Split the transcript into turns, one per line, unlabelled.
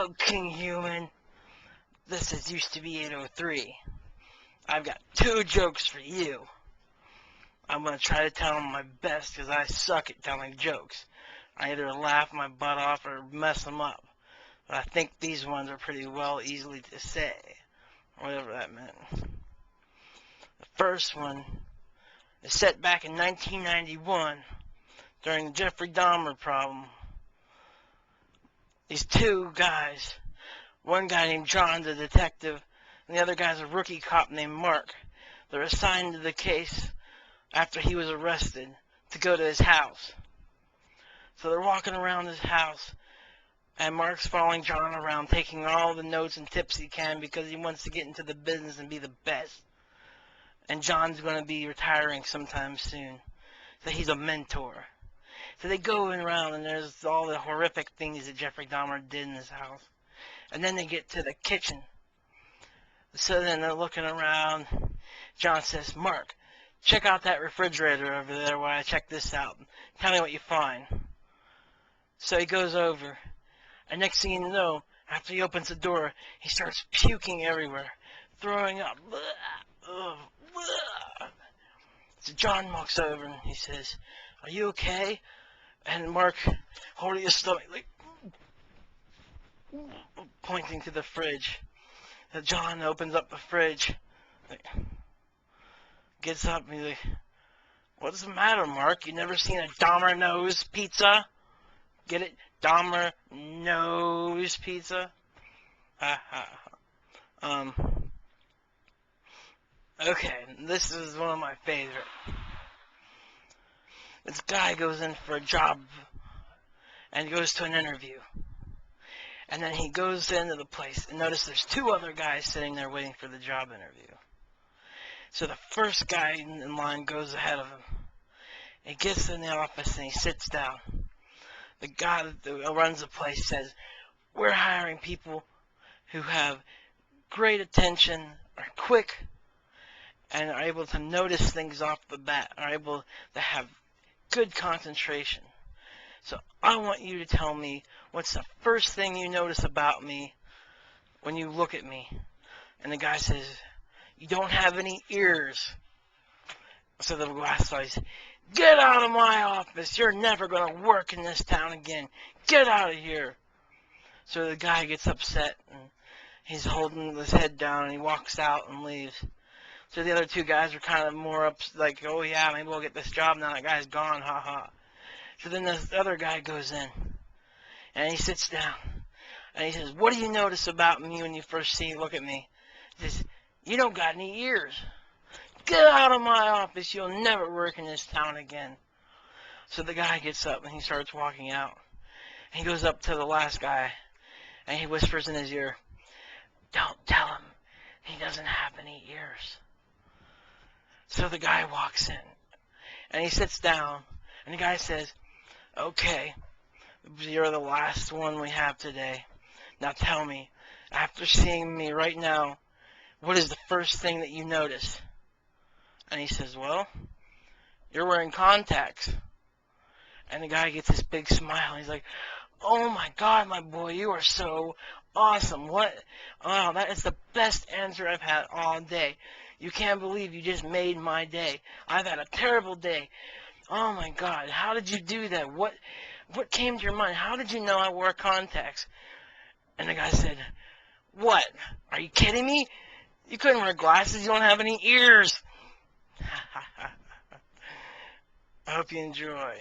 Hello, King Human. This is used to be 803. I've got 2 jokes for you. I'm going to try to tell them my best because I suck at telling jokes. I either laugh my butt off or mess them up. But I think these ones are pretty easily to say. Whatever that meant. The first one is set back in 1991 during the Jeffrey Dahmer problem. These 2 guys, one guy named John, the detective, and the other guy's a rookie cop named Mark. They're assigned to the case after he was arrested to go to his house. So they're walking around his house, and Mark's following John around, taking all the notes and tips he can because he wants to get into the business and be the best. And John's going to be retiring sometime soon, so he's a mentor. So they go around, and there's all the horrific things that Jeffrey Dahmer did in his house. And then they get to the kitchen. So then they're looking around. John says, Mark, check out that refrigerator over there while I check this out. Tell me what you find. So he goes over. And next thing you know, after he opens the door, he starts puking everywhere, throwing up. So John walks over and he says, are you okay? And Mark, holding his stomach, like, pointing to the fridge. So John opens up the fridge, like, gets up and he's like, what's the matter, Mark? You never seen a Dahmer nose pizza? Get it? Dahmer nose pizza? Ha ha ha. Okay, this is one of my favorite. This guy goes in for a job and goes to an interview. And then he goes into the place and notice there's 2 other guys sitting there waiting for the job interview. So the first guy in line goes ahead of him. He gets in the office and he sits down. The guy that runs the place says, we're hiring people who have great attention, are quick, and are able to notice things off the bat, are able to have good concentration. So I want you to tell me what's the first thing you notice about me when you look at me. And the guy says, you don't have any ears. So the glass says, get out of my office. You're never going to work in this town again. Get out of here. So the guy gets upset and he's holding his head down and he walks out and leaves. So the other 2 guys are kind of more up, like, oh yeah, maybe we'll get this job now. That guy's gone, ha ha. So then this other guy goes in and he sits down and he says, what do you notice about me when you first look at me? He says, you don't got any ears. Get out of my office. You'll never work in this town again. So the guy gets up and he starts walking out. He goes up to the last guy and he whispers in his ear, don't tell him he doesn't have any ears. So the guy walks in and he sits down and the guy says, okay, you're the last one we have today. Now tell me, after seeing me right now, what is the first thing that you notice? And he says, well, you're wearing contacts. And the guy gets this big smile. He's like, oh my God, my boy, you are so awesome. What? Oh, that is the best answer I've had all day. You can't believe you just made my day. I've had a terrible day. Oh my God, how did you do that? What came to your mind? How did you know I wore contacts? And the guy said, what? Are you kidding me? You couldn't wear glasses. You don't have any ears. I hope you enjoy.